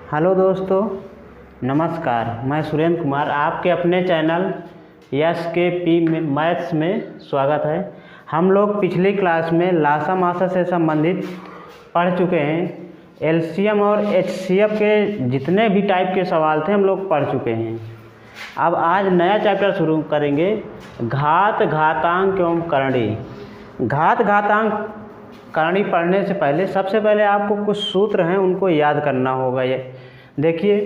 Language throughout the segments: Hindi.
हेलो दोस्तों, नमस्कार। मैं सुरेंद्र कुमार, आपके अपने चैनल यस के पी मैथ्स में स्वागत है। हम लोग पिछली क्लास में लासा मासा से संबंधित पढ़ चुके हैं। एलसीएम और एचसीएफ के जितने भी टाइप के सवाल थे हम लोग पढ़ चुके हैं। अब आज नया चैप्टर शुरू करेंगे, घात, घातांक एवं करणी। घात, घातांक, करणी पढ़ने से पहले सबसे पहले आपको कुछ सूत्र हैं उनको याद करना होगा। ये देखिए,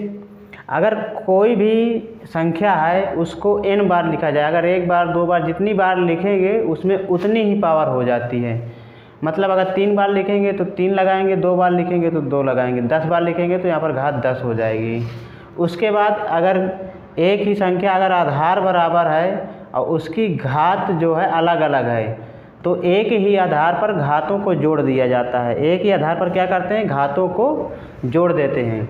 अगर कोई भी संख्या है उसको n बार लिखा जाए, अगर एक बार दो बार जितनी बार लिखेंगे उसमें उतनी ही पावर हो जाती है। मतलब अगर 3 बार लिखेंगे तो 3 लगाएंगे, 2 बार लिखेंगे तो 2 लगाएंगे, 10 बार लिखेंगे तो यहाँ पर घात 10 हो जाएगी। उसके बाद अगर एक ही संख्या अगर आधार बराबर है और उसकी घात जो है अलग अलग है तो एक ही आधार पर घातों को जोड़ दिया जाता है। एक ही आधार पर क्या करते हैं, घातों को जोड़ देते हैं।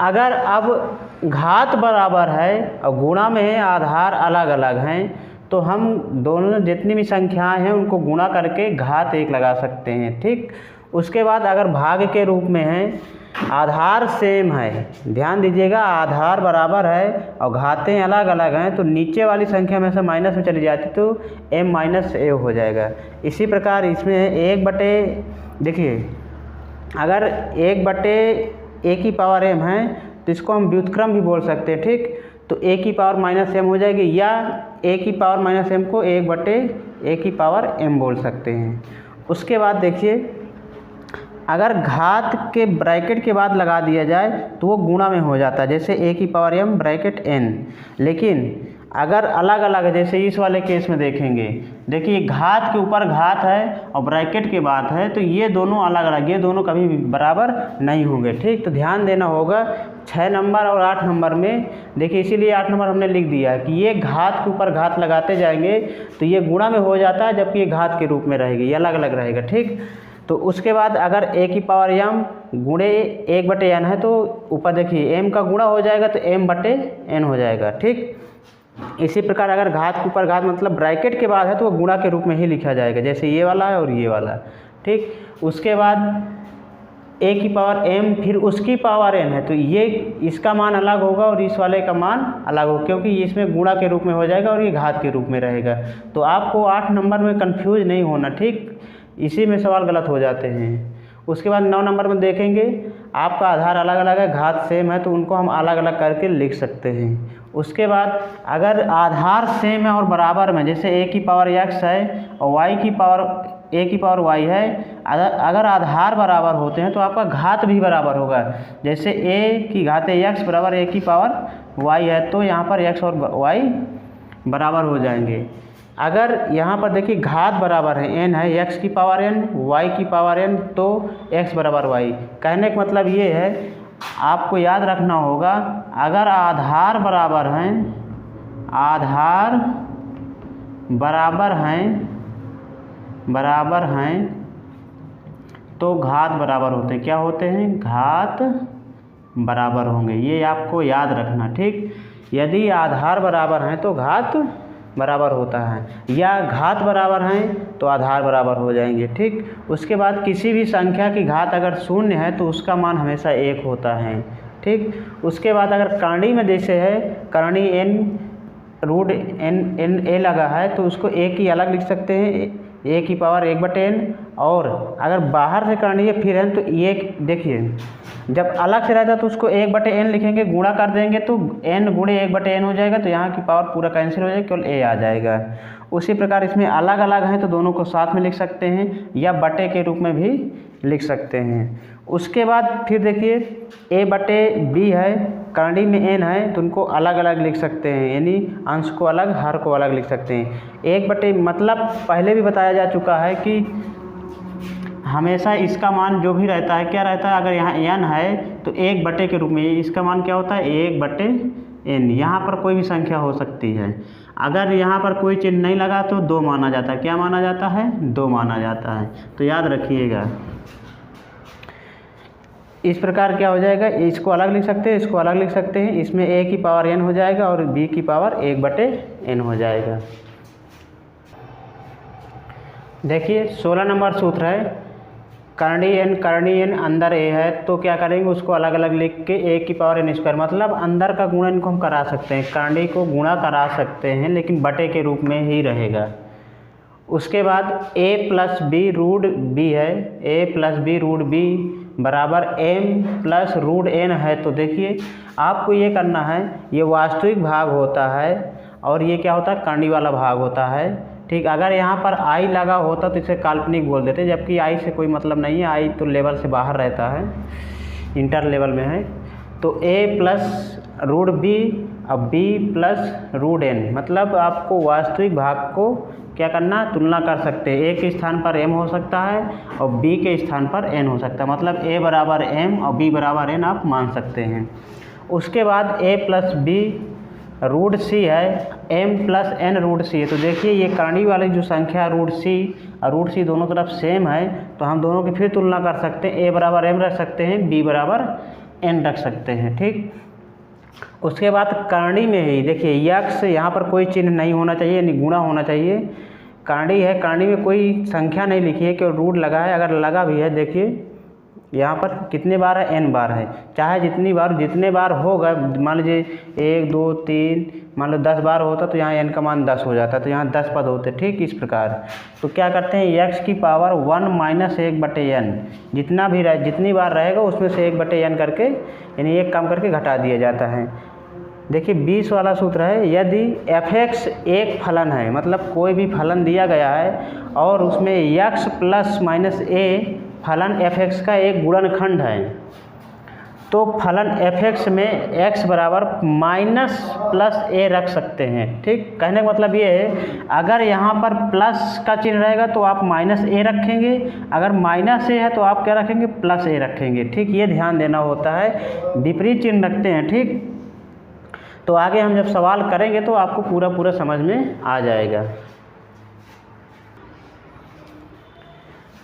अगर अब घात बराबर है और गुणा में है, आधार अलग अलग हैं, तो हम दोनों जितनी भी संख्याएं हैं उनको गुणा करके घात 1 लगा सकते हैं। ठीक, उसके बाद अगर भाग के रूप में है, आधार सेम है, ध्यान दीजिएगा, आधार बराबर है और घातें अलग अलग हैं, तो नीचे वाली संख्या में से माइनस में चली जाती तो m माइनस a हो जाएगा। इसी प्रकार इसमें 1/, देखिए अगर 1/a की पावर m है तो इसको हम व्युत्क्रम भी बोल सकते हैं। ठीक, तो a की पावर माइनस m हो जाएगी, या a की पावर माइनस m को 1/a की पावर m बोल सकते हैं। उसके बाद देखिए, अगर घात के ब्रैकेट के बाद लगा दिया जाए तो वो गुणा में हो जाता है, जैसे a की पावर m ब्रैकेट n। लेकिन अगर अलग अलग है, जैसे इस वाले केस में देखेंगे, देखिए घात के ऊपर घात है और ब्रैकेट के बाद है, तो ये दोनों अलग अलग, ये दोनों कभी भी बराबर नहीं होंगे। ठीक, तो ध्यान देना होगा 6 नंबर और 8 नंबर में। देखिए इसीलिए 8 नंबर हमने लिख दिया है कि ये घात के ऊपर घात लगाते जाएंगे तो ये गुणा में हो जाता है, जबकि ये घात के रूप में रहेगी, ये अलग अलग रहेगा। ठीक, तो उसके बाद अगर a की पावर m गुणे 1/n है तो ऊपर देखिए m का गुणा हो जाएगा तो m/n हो जाएगा। ठीक, इसी प्रकार अगर घात के ऊपर घात मतलब ब्रैकेट के बाद है तो वो गुणा के रूप में ही लिखा जाएगा, जैसे ये वाला है और ये वाला। ठीक, उसके बाद a की पावर m फिर उसकी पावर n है तो ये इसका मान अलग होगा और इस वाले का मान अलग होगा, क्योंकि ये इसमें गुणा के रूप में हो जाएगा और ये घात के रूप में रहेगा। तो आपको 8 नंबर में कंफ्यूज नहीं होना। ठीक, इसी में सवाल गलत हो जाते हैं। उसके बाद 9 नंबर में देखेंगे, आपका आधार अलग अलग है, घात सेम है, तो उनको हम अलग अलग करके लिख सकते हैं। उसके बाद अगर आधार सेम है और बराबर में, जैसे a की पावर x है और a की पावर y है, अगर आधार बराबर होते हैं तो आपका घात भी बराबर होगा। जैसे a की घात x बराबर a की पावर y है तो यहाँ पर x और y बराबर हो जाएंगे। अगर यहाँ पर देखिए घात बराबर है, n है, x की पावर n y की पावर n, तो x बराबर y। कहने का मतलब ये है, आपको याद रखना होगा, अगर आधार बराबर हैं, आधार बराबर हैं तो घात बराबर होते हैं। क्या होते हैं? घात बराबर होंगे, ये आपको याद रखना। ठीक, यदि आधार बराबर हैं तो घात बराबर होता है, या घात बराबर हैं तो आधार बराबर हो जाएंगे। ठीक, उसके बाद किसी भी संख्या की घात अगर 0 है तो उसका मान हमेशा 1 होता है। ठीक, उसके बाद अगर करणी में जैसे है, करणी n√n लगा है तो उसको a की अलग लिख सकते हैं, a की पावर 1/n। और अगर बाहर से करनी है फिर n, तो ये देखिए जब अलग से रहता है तो उसको 1/n लिखेंगे, गुणा कर देंगे तो n गुणे 1/n हो जाएगा, तो यहाँ की पावर पूरा कैंसिल हो जाएगा, केवल a आ जाएगा। उसी प्रकार इसमें अलग अलग हैं तो दोनों को साथ में लिख सकते हैं या बटे के रूप में भी लिख सकते हैं। उसके बाद फिर देखिए a/b है, करणी में n है तो उनको अलग अलग लिख सकते हैं, यानी अंश को अलग, हर को अलग लिख सकते हैं। 1/, मतलब पहले भी बताया जा चुका है कि हमेशा इसका मान जो भी रहता है, क्या रहता है, अगर यहाँ n है तो 1/, के रूप में इसका मान क्या होता है, 1/n। यहाँ पर कोई भी संख्या हो सकती है, अगर यहाँ पर कोई चिन्ह नहीं लगा तो 2 माना जाता है। क्या माना जाता है? 2 माना जाता है, तो याद रखिएगा। इस प्रकार क्या हो जाएगा, इसको अलग लिख सकते हैं, इसको अलग लिख सकते हैं, इसमें a की पावर n हो जाएगा और b की पावर 1/n हो जाएगा। देखिए 16 नंबर सूत्र है, कर्णी एन अंदर ए है तो क्या करेंगे, उसको अलग अलग लिख के ए की पावर एन स्क्वायर, मतलब अंदर का गुणा इनको हम करा सकते हैं, कर्णी को गुणा करा सकते हैं लेकिन बटे के रूप में ही रहेगा। उसके बाद a plus B root B है, a plus B root B बराबर m प्लस रूट n है। तो देखिए आपको ये करना है, ये वास्तविक भाग होता है और ये क्या होता है, कर्णी वाला भाग होता है। ठीक, अगर यहाँ पर i लगा होता तो इसे काल्पनिक बोल देते, जबकि i से कोई मतलब नहीं है, i तो लेवल से बाहर रहता है, इंटर लेवल में है। तो a प्लस रूट बी अब b प्लस रूट n, मतलब आपको वास्तविक भाग को क्या करना, तुलना कर सकते हैं। a के स्थान पर m हो सकता है और b के स्थान पर n हो सकता है, मतलब a बराबर m और b बराबर n आप मान सकते हैं। उसके बाद a प्लस बी रूट सी है, m प्लस n रूट सी है। तो देखिए ये कर्णी वाली जो संख्या रूट सी और रूट सी दोनों तरफ सेम है, तो हम दोनों की फिर तुलना कर सकते हैं, a बराबर m रख सकते हैं, b बराबर n रख सकते हैं। ठीक, उसके बाद कर्णी में ही देखिए यक्स यहाँ पर कोई चिन्ह नहीं होना चाहिए, यानी गुणा होना चाहिए। कर्णी है, कर्णी में कोई संख्या नहीं लिखी है कि रूट लगा है, अगर लगा भी है देखिए यहाँ पर कितने बार है, n बार है, चाहे जितने बार होगा, मान लीजिए 1 2 3 मान लो 10 बार होता तो यहाँ n का मान 10 हो जाता, तो यहाँ 10 पद होते। ठीक, इस प्रकार तो क्या करते हैं, x की पावर 1 माइनस 1/n, जितनी बार रहेगा उसमें से 1/n करके, यानी एक कम करके घटा दिया जाता है। देखिए 20 वाला सूत्र है, यदि f(x) एक फलन है, मतलब कोई भी फलन दिया गया है और उसमें x प्लस माइनस a फलन f(x) का एक गुणनखंड है, तो फलन f(x) में x बराबर माइनस प्लस a रख सकते हैं। ठीक, कहने का मतलब ये है, अगर यहाँ पर प्लस का चिन्ह रहेगा तो आप माइनस a रखेंगे, अगर माइनस a है तो आप क्या रखेंगे, प्लस a रखेंगे। ठीक, ये ध्यान देना होता है, विपरीत चिन्ह रखते हैं। ठीक, तो आगे हम जब सवाल करेंगे तो आपको पूरा समझ में आ जाएगा।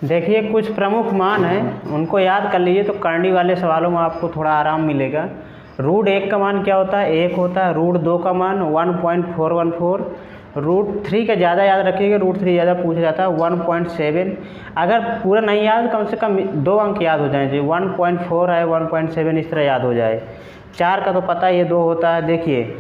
देखिए कुछ प्रमुख मान हैं, उनको याद कर लीजिए तो कर्णी वाले सवालों में आपको थोड़ा आराम मिलेगा। रूट 1 का मान क्या होता है, 1 होता है। रूट 2 का मान 1.414। रूट 3 का ज़्यादा याद रखिएगा, रूट 3 ज़्यादा पूछा जाता है, 1.7। अगर पूरा नहीं याद, कम से कम 2 अंक याद हो जाए, 1.4 है, 1.7 इस तरह याद हो जाए। 4 का तो पता ही है 2 होता है। देखिए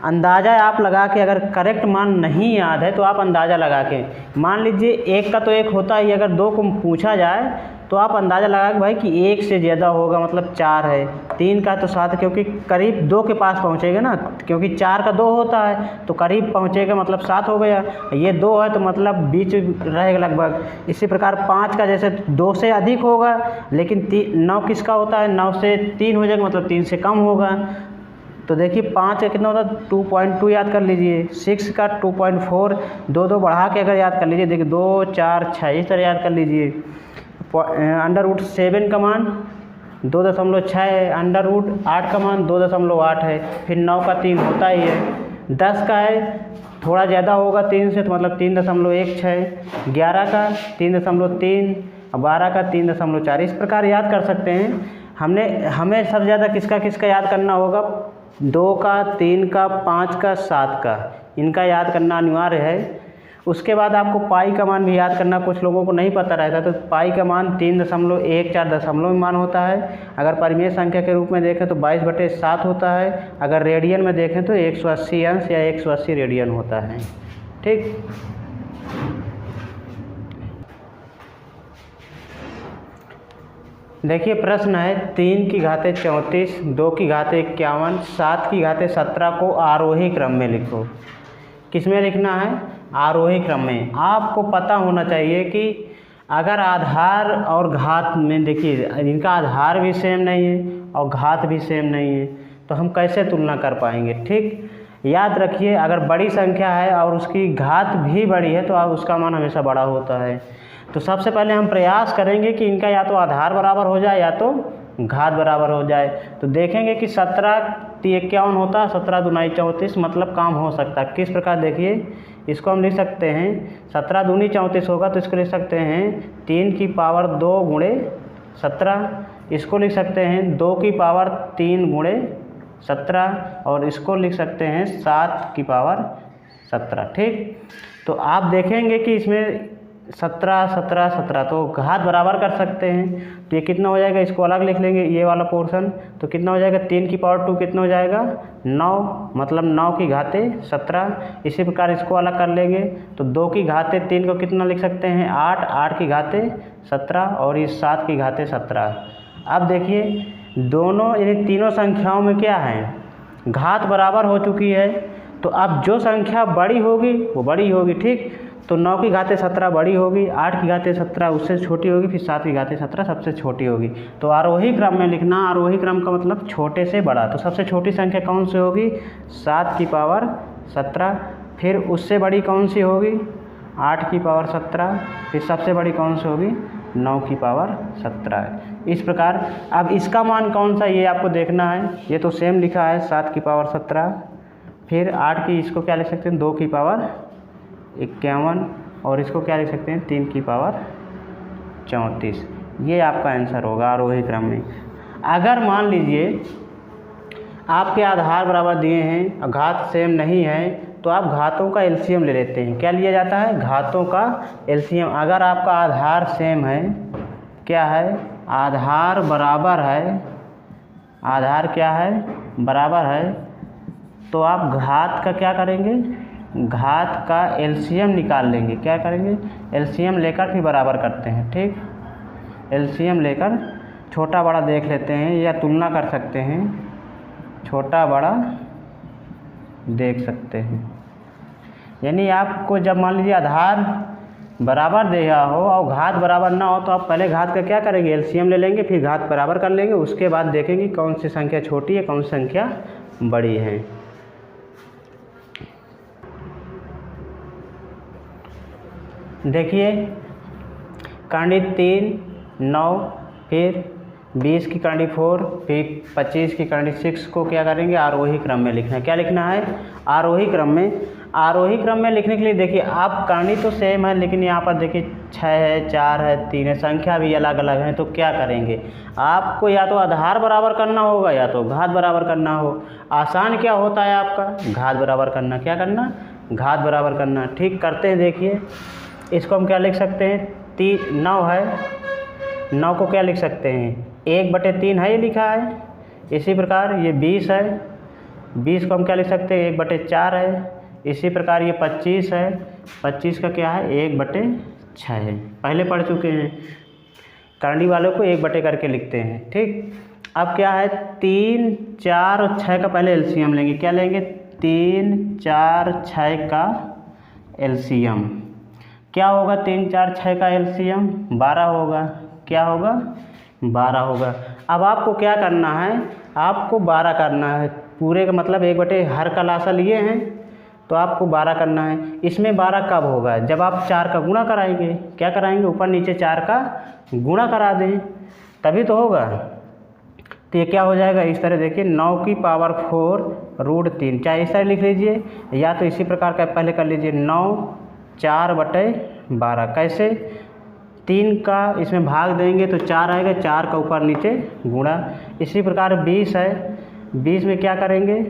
अंदाज़ा आप लगा के, अगर करेक्ट मान नहीं याद है तो आप अंदाज़ा लगा के, मान लीजिए 1 का तो 1 होता ही, अगर 2 को पूछा जाए तो आप अंदाज़ा लगा के भाई कि 1 से ज़्यादा होगा, मतलब 4 है। 3 का तो 7, क्योंकि करीब 2 के पास पहुँचेगा ना, क्योंकि 4 का 2 होता है तो करीब पहुँचेगा, मतलब 7 हो गया। ये 2 है तो मतलब बीच रहेगा लगभग। इसी प्रकार 5 का जैसे 2 से अधिक होगा, लेकिन 9 किसका होता है, 9 से 3 हो जाएगा, मतलब 3 से कम होगा। तो देखिए 5 का कितना होता है, 2.2 याद कर लीजिए। 6 का 2.4, 2 बढ़ा के अगर याद कर लीजिए, देखिए 2 4 6 इस तरह याद कर लीजिए। अंडर रूट 7 का मान 2.6 है, अंडर रूट 8 का मान 2.8 है, फिर 9 का 3 होता ही है। 10 का है थोड़ा ज़्यादा होगा 3 से, तो मतलब 3.16। 11 का 3.3, 12 का 3.4। इस प्रकार याद कर सकते हैं। हमें सबसे ज़्यादा किसका याद करना होगा, 2 का, 3 का, 5 का, 7 का, इनका याद करना अनिवार्य है। उसके बाद आपको पाई का मान भी याद करना, कुछ लोगों को नहीं पता रहता, तो पाई का मान 3.14 दशमलव में मान होता है। अगर परिमेय संख्या के रूप में देखें तो 22/7 होता है। अगर रेडियन में देखें तो 180 अंश या 180 रेडियन होता है। ठीक, देखिए प्रश्न है 3 की घाते 34, 2 की घाते 51, 7 की घाते 17 को आरोही क्रम में लिखो। किस में लिखना है, आरोही क्रम में। आपको पता होना चाहिए कि अगर आधार और घात में, देखिए इनका आधार भी सेम नहीं है और घात भी सेम नहीं है, तो हम कैसे तुलना कर पाएंगे। ठीक, याद रखिए अगर बड़ी संख्या है और उसकी घात भी बड़ी है तो उसका मान हमेशा बड़ा होता है। तो सबसे पहले हम प्रयास करेंगे कि इनका या तो आधार बराबर हो जाए या तो घात बराबर हो जाए। तो देखेंगे कि 17 51 होता है, 17 दूनी 34, मतलब काम हो सकता है। किस प्रकार, देखिए इसको हम लिख सकते हैं, 17 दूनी 34 होगा तो इसको लिख सकते हैं 3 की पावर 2 गुणे 17। इसको लिख सकते हैं 2 की पावर 3 गुणे 17, और इसको लिख सकते हैं 7 की पावर 17। ठीक, तो आप देखेंगे कि इसमें 17 17 17, तो घात बराबर कर सकते हैं। तो ये कितना हो जाएगा, इसको अलग लिख लेंगे ये वाला पोर्शन। तो कितना हो जाएगा, 3 की पावर 2 कितना हो जाएगा 9, मतलब 9 की घाते 17। इसी प्रकार इसको अलग कर लेंगे तो 2 की घाते 3 को कितना लिख सकते हैं 8, 8 की घाते 17 और इस 7 की घाते 17। अब देखिए दोनों यानी तीनों संख्याओं में क्या है, घात बराबर हो चुकी है। तो अब जो संख्या बड़ी होगी वो बड़ी होगी, ठीक। तो 9 की घाते 17 बड़ी होगी, 8 की घाते 17 उससे छोटी होगी, फिर 7 की घाते 17 सबसे छोटी होगी। तो आरोही क्रम में लिखना, आरोही क्रम का मतलब छोटे से बड़ा। तो सबसे छोटी संख्या कौन सी होगी, 7 की पावर 17। फिर उससे बड़ी कौन सी होगी, 8 की पावर 17। फिर सबसे बड़ी कौन सी होगी, 9 की पावर 17। इस प्रकार अब इसका मान कौन सा ये आपको देखना है। ये तो सेम लिखा है 7 की पावर 17। फिर 8 की, इसको क्या लिख सकते हैं 2 की पावर 51 और इसको क्या लिख सकते हैं 3 की पावर 34। ये आपका आंसर होगा आरोही क्रम में। अगर मान लीजिए आपके आधार बराबर दिए हैं और घात सेम नहीं है तो आप घातों का एलसीएम ले लेते हैं। क्या लिया जाता है, घातों का एलसीएम। अगर आपका आधार सेम है, क्या है, आधार बराबर है, आधार क्या है बराबर है, तो आप घात का क्या करेंगे, घात का एलसीएम निकाल लेंगे। क्या करेंगे, एलसीएम लेकर फिर बराबर करते हैं, ठीक। एलसीएम लेकर छोटा बड़ा देख लेते हैं या तुलना कर सकते हैं, छोटा बड़ा देख सकते हैं। यानी आपको जब मान लीजिए आधार बराबर दिया हो और घात बराबर ना हो तो आप पहले घात का क्या करेंगे, एलसीएम ले लेंगे, फिर घात बराबर कर लेंगे। उसके बाद देखेंगे कौन सी संख्या छोटी है कौन सी संख्या बड़ी है। देखिए कांडी 3 9, फिर 20 की कांडी 4, फिर 25 की कांडी 6 को क्या करेंगे, आरोही क्रम में लिखना है। क्या लिखना है, आरोही क्रम में। आरोही क्रम में लिखने के लिए देखिए आप कांडी तो सेम है लेकिन यहाँ पर देखिए 6 है, 4 है, 3 है, संख्या भी अलग अलग है। तो क्या करेंगे, आपको या तो आधार बराबर करना होगा या तो घात बराबर करना हो। आसान क्या होता है आपका, घात बराबर करना। क्या करना, घात बराबर करना, ठीक। करते हैं, देखिए इसको हम क्या लिख सकते हैं, 9 है, 9 को क्या लिख सकते हैं 1/3 है, ये लिखा है। इसी प्रकार ये 20 है, 20 को हम क्या लिख सकते हैं 1/4 है। इसी प्रकार ये 25 है, 25 का क्या है 1/6 है। पहले पढ़ चुके हैं, कांडी वालों को 1 करके लिखते हैं, ठीक। अब क्या है 3 4 और 6 का पहले एलसीएम लेंगे। क्या लेंगे, 3 4 6 का एलसीएम। क्या होगा 3 4 6 का एलसीएम 12 होगा। क्या होगा 12 होगा। अब आपको क्या करना है, आपको 12 करना है पूरे का मतलब 1 हर का लासा लिए हैं तो आपको 12 करना है। इसमें 12 कब होगा, जब आप 4 का गुणा कराएंगे। क्या कराएंगे, ऊपर नीचे 4 का गुणा करा दें तभी तो होगा। तो ये क्या हो जाएगा, इस तरह देखिए 9 की पावर 4√3, चाहे इस तरह लिख लीजिए या तो इसी प्रकार का पहले कर लीजिए 9 4/12। कैसे, 3 का इसमें भाग देंगे तो 4 आएगा, 4 का ऊपर नीचे गुणा। इसी प्रकार 20 है, 20 में क्या करेंगे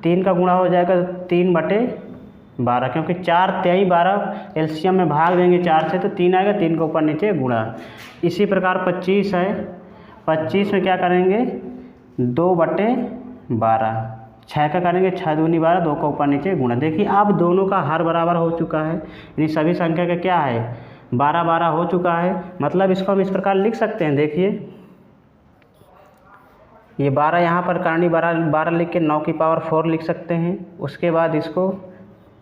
3 का गुणा हो जाएगा 3/12, क्योंकि 4 3 12 एलसीएम में भाग देंगे 4 से तो 3 आएगा, 3 का ऊपर नीचे गुणा। इसी प्रकार 25 है, 25 में क्या करेंगे 2/12, 6 का करेंगे 6 दूनी 12, 2 का ऊपर नीचे गुणा। देखिए अब दोनों का हर बराबर हो चुका है, यानी सभी संख्या का क्या है 12 12 हो चुका है। मतलब इसको हम इस प्रकार लिख सकते हैं, देखिए ये 12 यहाँ पर कांडी 12 लिख के 9 की पावर 4 लिख सकते हैं। उसके बाद इसको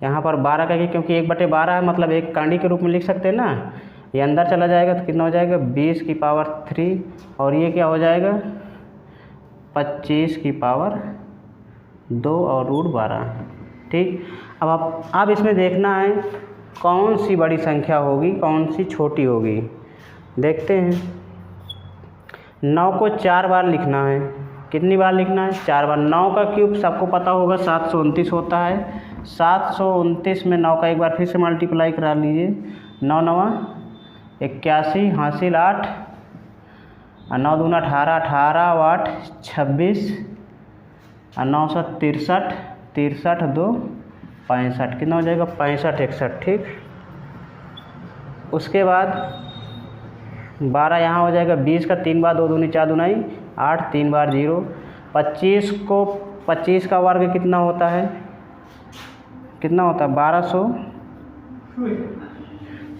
यहाँ पर 12 करके, क्योंकि 1/12 है मतलब एक कांडी के रूप में लिख सकते हैं ना, ये अंदर चला जाएगा तो कितना हो जाएगा 20 की पावर 3 और ये क्या हो जाएगा 25 की पावर 2 और √12, ठीक। अब इसमें देखना है कौन सी बड़ी संख्या होगी कौन सी छोटी होगी। देखते हैं, 9 को 4 बार लिखना है। कितनी बार लिखना है 4 बार। 9 का क्यूब सबको पता होगा 729 होता है। 729 में 9 का एक बार फिर से मल्टीप्लाई करा लीजिए, 9 9 81 हासिल 8 और 9 दूना 18, 18 और 8 26 और 963, 63 2 65, कितना हो जाएगा 65 61, ठीक। उसके बाद 12 यहाँ हो जाएगा, 20 का 3 बार 2 दूनी 4 दूनाई 8, 3 बार 0। 25 का वर्ग कितना होता है, कितना होता है 1200।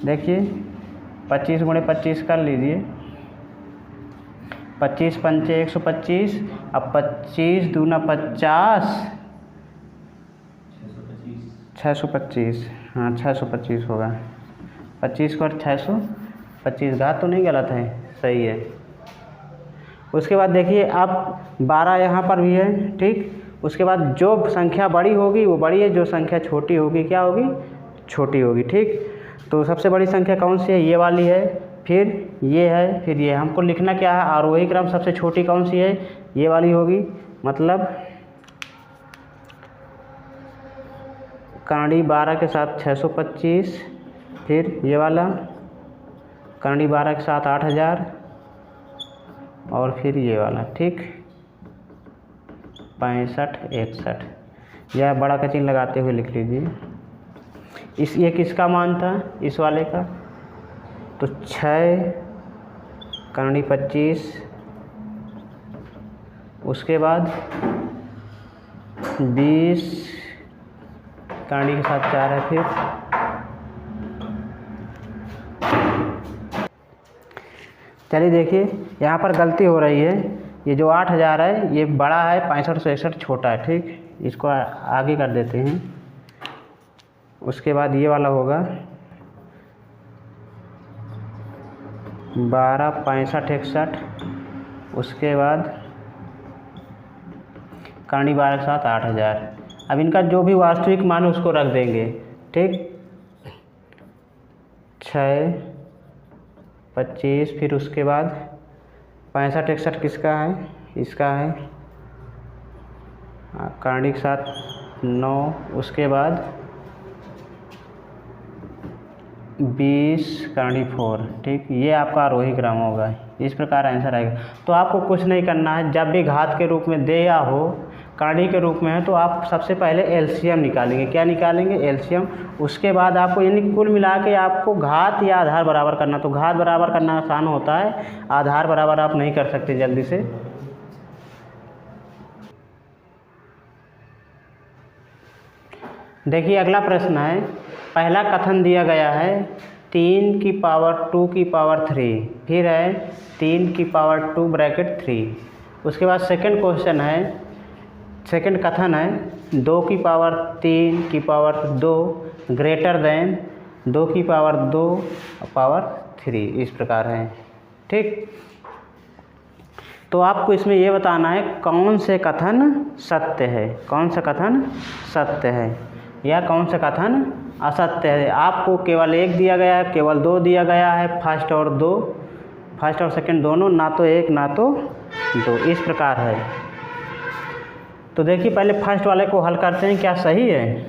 देखिए 25 गुणे 25 कर लीजिए, 25 पंचे 125। अब 25 दूना 50, 625। हाँ 625 होगा, 25 को 625, घात तो नहीं गलत है, सही है। उसके बाद देखिए अब 12 यहाँ पर भी है, ठीक। उसके बाद जो संख्या बड़ी होगी वो बड़ी है, जो संख्या छोटी होगी क्या होगी, छोटी होगी, ठीक। तो सबसे बड़ी संख्या कौन सी है, ये वाली है, फिर ये है, फिर ये। हमको लिखना क्या है, आरोही क्रम सबसे छोटी कौन सी है, ये वाली होगी। मतलब करंडी 12 के साथ 625, फिर ये वाला करंडी 12 के साथ 8000, और फिर ये वाला, ठीक 65 61। यह बड़ा का चिन्ह लगाते हुए लिख लीजिए। ये किसका मान था, इस वाले का, तो 6 करंडी 25, उसके बाद 20 करंडी के साथ 4 है। फिर चलिए देखिए यहाँ पर गलती हो रही है, ये जो 8000 है ये बड़ा है, 65 से 61 छोटा है, ठीक। इसको आगे कर देते हैं। उसके बाद ये वाला होगा 12 65 61, उसके बाद करंडी 12 के साथ 8000। अब इनका जो भी वास्तविक मान है उसको रख देंगे, ठीक। 6 25, फिर उसके बाद 65 61 किसका है, इसका है, करंडी के साथ 9, उसके बाद 20 करंडी 4, ठीक। ये आपका आरोही क्रम होगा, इस प्रकार आंसर आएगा। तो आपको कुछ नहीं करना है, जब भी घात के रूप में दे या हो, करंडी के रूप में है, तो आप सबसे पहले एलसीएम निकालेंगे। क्या निकालेंगे, एलसीएम। उसके बाद आपको यानी कुल मिला के आपको घात या आधार बराबर करना। तो घात बराबर करना आसान होता है, आधार बराबर आप नहीं कर सकते जल्दी से। देखिए अगला प्रश्न है, पहला कथन दिया गया है 3 की पावर 2 की पावर 3, फिर है 3 की पावर 2 ब्रैकेट 3। उसके बाद सेकंड क्वेश्चन है, सेकंड कथन है 2 की पावर 3 की पावर 2 ग्रेटर देन 2 की पावर 2 पावर 3, इस प्रकार है, ठीक। तो आपको इसमें ये बताना है कौन से कथन सत्य है, कौन सा कथन सत्य है या कौन सा कथन असत्य है। आपको केवल 1 दिया गया है, केवल 2 दिया गया है, फर्स्ट और 2, फर्स्ट और सेकंड दोनों, ना तो 1 ना तो 2, इस प्रकार है। तो देखिए पहले फर्स्ट वाले को हल करते हैं, क्या सही है,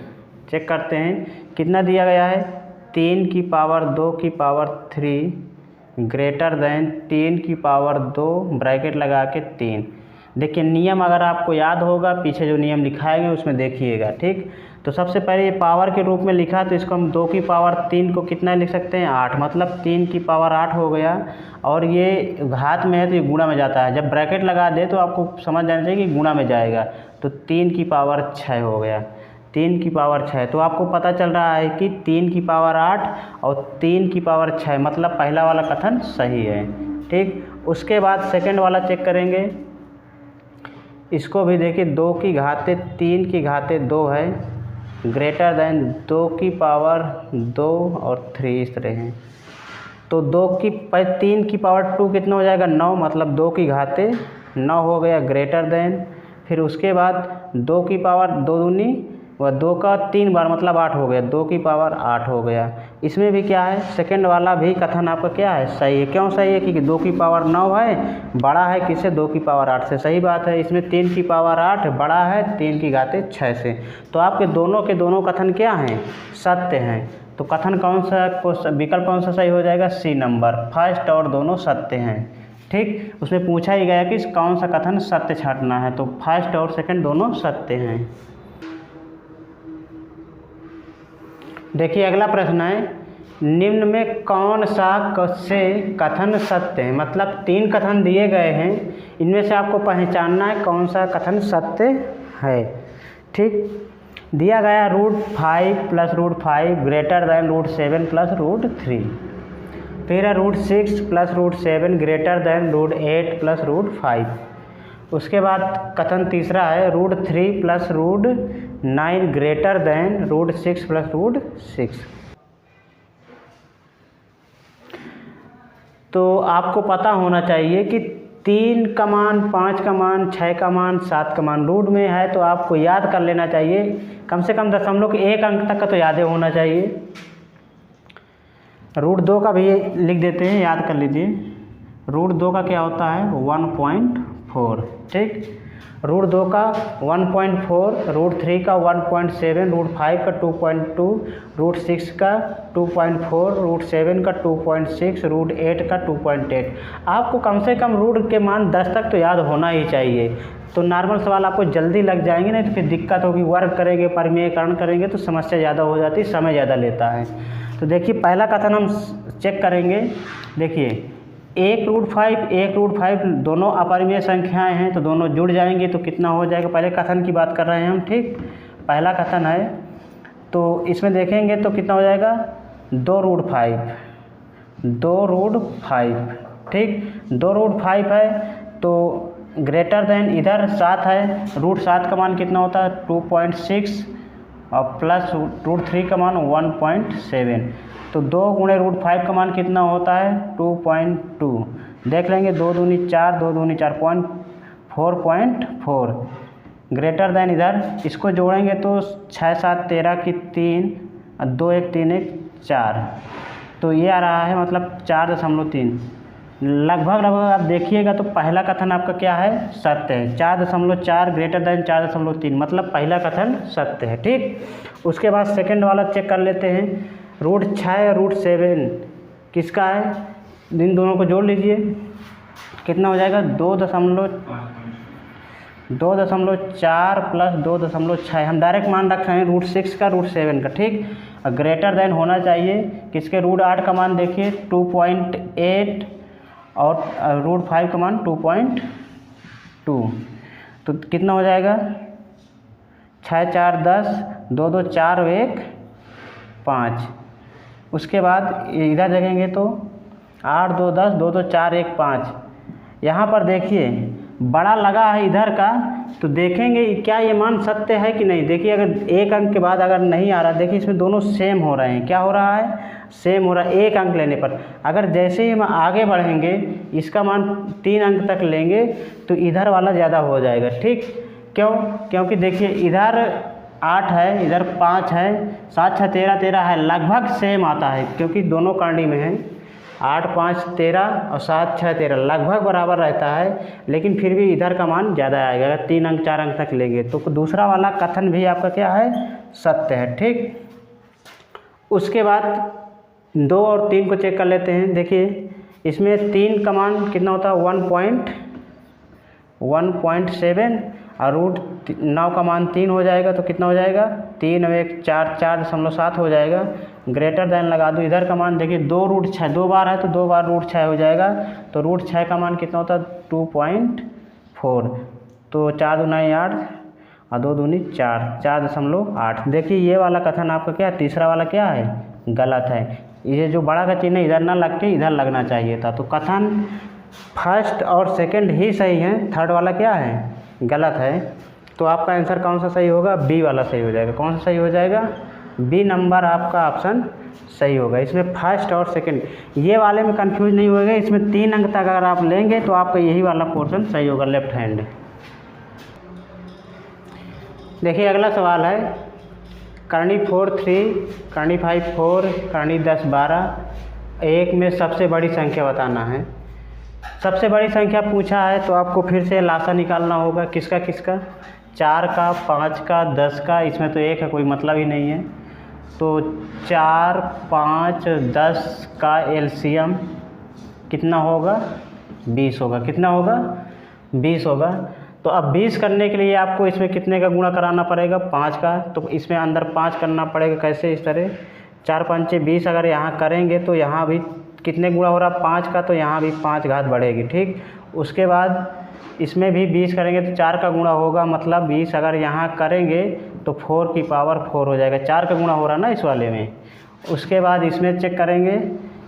चेक करते हैं। कितना दिया गया है, 3 की पावर 2 की पावर 3 ग्रेटर देन 3 की पावर 2 ब्रैकेट लगा के 3। देखिए नियम अगर आपको याद होगा, पीछे जो नियम लिखाए गए उसमें देखिएगा, ठीक। तो सबसे पहले ये पावर के रूप में लिखा, तो इसको हम 2 की पावर 3 को कितना लिख सकते हैं, 8, मतलब 3 की पावर 8 हो गया। और ये घात में है तो ये गुणा में जाता है, जब ब्रैकेट लगा दे तो आपको समझ जाना चाहिए कि गुणा में जाएगा। तो 3 की पावर 6 हो गया, 3 की पावर 6। तो आपको पता चल रहा है कि 3 की पावर 8 और 3 की पावर 6, मतलब पहला वाला कथन सही है, ठीक। उसके बाद सेकंड वाला चेक करेंगे, इसको भी देखिए 2 की घाते 3 की घाते 2 है, ग्रेटर देन 2 की पावर 2 और 3, इस तरह हैं। तो 3 की पावर 2 कितना हो जाएगा, 9, मतलब 2 की घाते 9 हो गया, ग्रेटर देन। फिर उसके बाद 2 की पावर 2 दूनी व 2 का 3 बार, मतलब 8 हो गया, 2 की पावर 8 हो गया। इसमें भी क्या है, सेकंड वाला भी कथन आपका क्या है, सही है। क्यों सही है, क्योंकि 2 की पावर 9 है, बड़ा है किससे, 2 की पावर 8 से, सही बात है। इसमें 3 की पावर 8 बड़ा है 3 की घाते 6 से। तो आपके दोनों के दोनों कथन क्या हैं, सत्य हैं। तो कथन कौन सा, विकल्प कौन सा सही हो जाएगा, सी नंबर, फर्स्ट और दोनों सत्य हैं, ठीक। उसमें पूछा ही गया कि कौन सा कथन सत्य छांटना है, तो फर्स्ट और सेकंड दोनों सत्य हैं। देखिए अगला प्रश्न है, निम्न में कौन सा से कथन सत्य है, मतलब 3 कथन दिए गए हैं, इनमें से आपको पहचानना है कौन सा कथन सत्य है। ठीक, दिया गया √5 + √5 ग्रेटर दैन √7 + √3, फिर है √6 + √7 ग्रेटर दैन √8 + √5। उसके बाद कथन तीसरा है √3 + √9 ग्रेटर दैन √6 + √6। तो आपको पता होना चाहिए कि 3 का मान, 5 का मान, 6 का मान, 7 का मान रूट में है, तो आपको याद कर लेना चाहिए। कम से कम दशमलव के 1 अंक तक का तो याद होना चाहिए। √2 का भी लिख देते हैं, याद कर लीजिए। √2 का क्या होता है 1.4। ठीक, √2 का 1.4, √3 का 1.7, √5 का 2.2, √6 का 2.4, √7 का 2.6, √8 का 2.8। आपको कम से कम रूट के मान 10 तक तो याद होना ही चाहिए। तो नॉर्मल सवाल आपको जल्दी लग जाएंगे, नहीं तो फिर दिक्कत होगी। वर्ग करेंगे, परिमेयकरण करेंगे तो समस्या ज़्यादा हो जाती है, समय ज़्यादा लेता है। तो देखिए पहला कथन हम चेक करेंगे। देखिए 1 √5, 1 √5 दोनों अपरिमेय संख्याएं हैं, तो दोनों जुड़ जाएंगे तो कितना हो जाएगा। पहले कथन की बात कर रहे हैं हम। ठीक, पहला कथन है तो इसमें देखेंगे तो कितना हो जाएगा 2 √5, 2 √5। ठीक, 2 √5 है तो ग्रेटर दैन इधर 7 है, √7 का मान कितना होता है 2.6 और प्लस √3 का मान 1.7। तो 2 × √5 का मान कितना होता है 2.2। देख लेंगे 2 दूनी 4, 2 दूनी 4, 4.4 ग्रेटर दैन इधर इसको जोड़ेंगे तो 6 7 13 की 3 और 2 1 3 1 4, तो ये आ रहा है मतलब 4.3। लगभग आप देखिएगा तो पहला कथन आपका क्या है सत्य है। 4.4 ग्रेटर दैन 4.3, मतलब पहला कथन सत्य है। ठीक, उसके बाद सेकंड वाला चेक कर लेते हैं। √6 और √7 किसका है, इन दोनों को जोड़ लीजिए, कितना हो जाएगा 2.4 प्लस 2.6। हम डायरेक्ट मान रख रहे हैं √6 का √7 का। ठीक, ग्रेटर दैन होना चाहिए किसके, √8 का मान देखिए 2.8 और √5 का मान 2.2, तो कितना हो जाएगा 6 4 10, 2 2 4 1 5। उसके बाद इधर देखेंगे तो 8 2 10, 2 2 4 1 5। यहाँ पर देखिए बड़ा लगा है इधर का, तो देखेंगे क्या ये मान सत्य है कि नहीं। देखिए अगर 1 अंक के बाद अगर नहीं आ रहा, देखिए इसमें दोनों सेम हो रहे हैं। क्या हो रहा है, सेम हो रहा है 1 अंक लेने पर। अगर जैसे ही हम आगे बढ़ेंगे इसका मान 3 अंक तक लेंगे तो इधर वाला ज़्यादा हो जाएगा। ठीक, क्यों, क्योंकि देखिए इधर 8 है, इधर 5 है, 7 6 13 13 है, लगभग सेम आता है क्योंकि दोनों करनी में है। 8 5 13 और 7 6 13 लगभग बराबर रहता है, लेकिन फिर भी इधर का मान ज़्यादा आएगा अगर 3 अंक 4 अंक तक लेंगे। तो दूसरा वाला कथन भी आपका क्या है सत्य है। ठीक, उसके बाद 2 और 3 को चेक कर लेते हैं। देखिए इसमें 3 का मान कितना होता है 1.7 और √9 का मान 3 हो जाएगा, तो कितना हो जाएगा 3 और 1 4, 4.7 हो जाएगा। ग्रेटर दैन लगा दो, इधर का मान देखिए 2 √6, 2 बार है तो 2 बार √6 हो जाएगा, तो √6 का मान कितना होता है 2.4, तो 4 दूनी 8 और 2 दूनी 4, 4.8। देखिए ये वाला कथन आपका क्या, तीसरा वाला क्या है गलत है। ये जो बड़ा का चिन्ह इधर ना लग के इधर लगना चाहिए था। तो कथन फर्स्ट और सेकंड ही सही है, थर्ड वाला क्या है गलत है। तो आपका आंसर कौन सा सही होगा, बी वाला सही हो जाएगा। कौन सा सही हो जाएगा, बी नंबर आपका ऑप्शन सही होगा। इसमें फर्स्ट और सेकंड ये वाले में कंफ्यूज नहीं होगा। इसमें 3 अंक तक अगर आप लेंगे तो आपका यही वाला पोर्शन सही होगा, लेफ्ट हैंड। देखिए अगला सवाल है करनी 4 3, करनी 5 4, करनी 10 12, एक में सबसे बड़ी संख्या बताना है। सबसे बड़ी संख्या पूछा है तो आपको फिर से लासा निकालना होगा। किसका किसका, 4 का, 5 का, 10 का। इसमें तो 1 है, कोई मतलब ही नहीं है। तो 4 5 10 का एलसीएम कितना होगा 20 होगा। कितना होगा 20 होगा। तो अब 20 करने के लिए आपको इसमें कितने का गुणा कराना पड़ेगा 5 का, तो इसमें अंदर 5 करना पड़ेगा। कैसे, इस तरह 4 पंचे 20 अगर यहाँ करेंगे तो यहाँ भी कितने गुणा हो रहा 5 का, तो यहाँ भी 5 घात बढ़ेगी। ठीक, उसके बाद इसमें भी 20 करेंगे तो 4 का गुणा होगा, मतलब 20 अगर यहाँ करेंगे तो 4 की पावर 4 हो जाएगा। 4 का गुणा हो रहा ना इस वाले में। उसके बाद इसमें चेक करेंगे,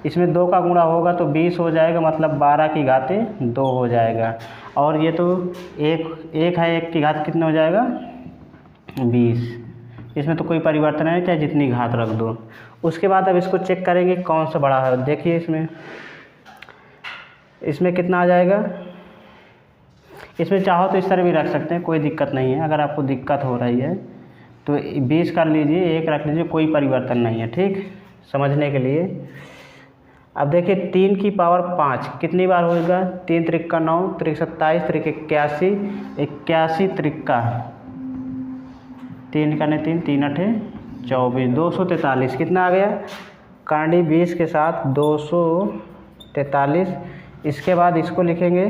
इसमें 2 का गुणा होगा तो 20 हो जाएगा, मतलब 12 की घातें 2 हो जाएगा। और ये तो एक है, 1 की घात कितने हो जाएगा 20। इसमें तो कोई परिवर्तन नहीं, चाहे जितनी घात रख दो। उसके बाद अब इसको चेक करेंगे कौन सा बड़ा है। देखिए इसमें कितना आ जाएगा। इसमें चाहो तो इस तरह भी रख सकते हैं, कोई दिक्कत नहीं है। अगर आपको दिक्कत हो रही है तो 20 कर लीजिए, 1 रख लीजिए, कोई परिवर्तन नहीं है। ठीक, समझने के लिए। अब देखिए 3 की पावर 5 कितनी बार होगा। 3 त्रिक 9, त्रिक 27, त्रिक 81, 81 त्रिक 3 का 3, 3 8 24, 243 कितना आ गया। कांडी 20 के साथ 243। इसके बाद इसको लिखेंगे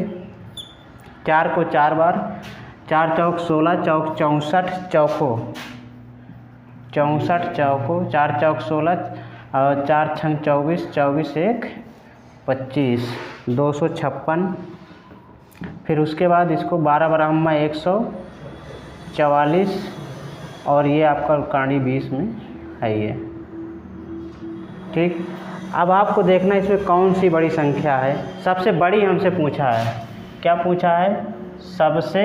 4 को 4 बार, 4 चौक 16, चौक 64, चौको 64 चौको, 4 चौक 16 और 4 छंग 24, 24 1 25, 256। फिर उसके बाद इसको 12 बराबर 144 और ये आपका कांडी 20 में है ये। ठीक, अब आपको देखना इसमें कौन सी बड़ी संख्या है। सबसे बड़ी हमसे पूछा है, क्या पूछा है, सबसे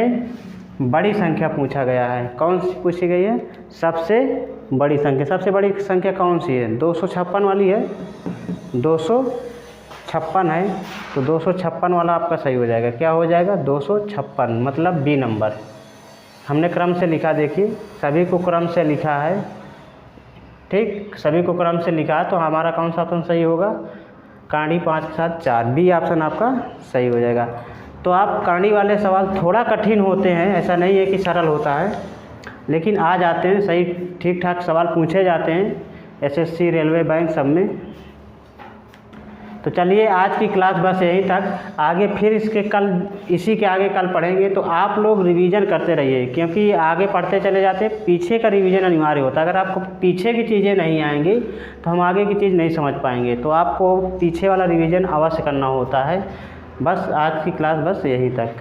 बड़ी संख्या पूछा गया है। कौन सी पूछी गई है, सबसे बड़ी संख्या। सबसे बड़ी संख्या कौन सी है, 256 वाली है। 256 है तो 256 वाला आपका सही हो जाएगा। क्या हो जाएगा 256, मतलब बी नंबर। हमने क्रम से लिखा, देखिए सभी को क्रम से लिखा है। ठीक, सभी को क्रम से लिखा है तो हमारा कौन सा ऑप्शन सही होगा, कांडी 5 के साथ 4, बी ऑप्शन आपका सही हो जाएगा। तो आप कांडी वाले सवाल थोड़ा कठिन होते हैं, ऐसा नहीं है कि सरल होता है, लेकिन आ जाते हैं, सही ठीक ठाक सवाल पूछे जाते हैं एसएससी, रेलवे, बैंक सब में। तो चलिए आज की क्लास बस यहीं तक। आगे फिर इसी के आगे कल पढ़ेंगे। तो आप लोग रिवीजन करते रहिए, क्योंकि आगे पढ़ते चले जाते, पीछे का रिवीजन अनिवार्य होता है। अगर आपको पीछे की चीज़ें नहीं आएंगी तो हम आगे की चीज़ नहीं समझ पाएंगे। तो आपको पीछे वाला रिवीजन अवश्य करना होता है। बस आज की क्लास बस यहीं तक।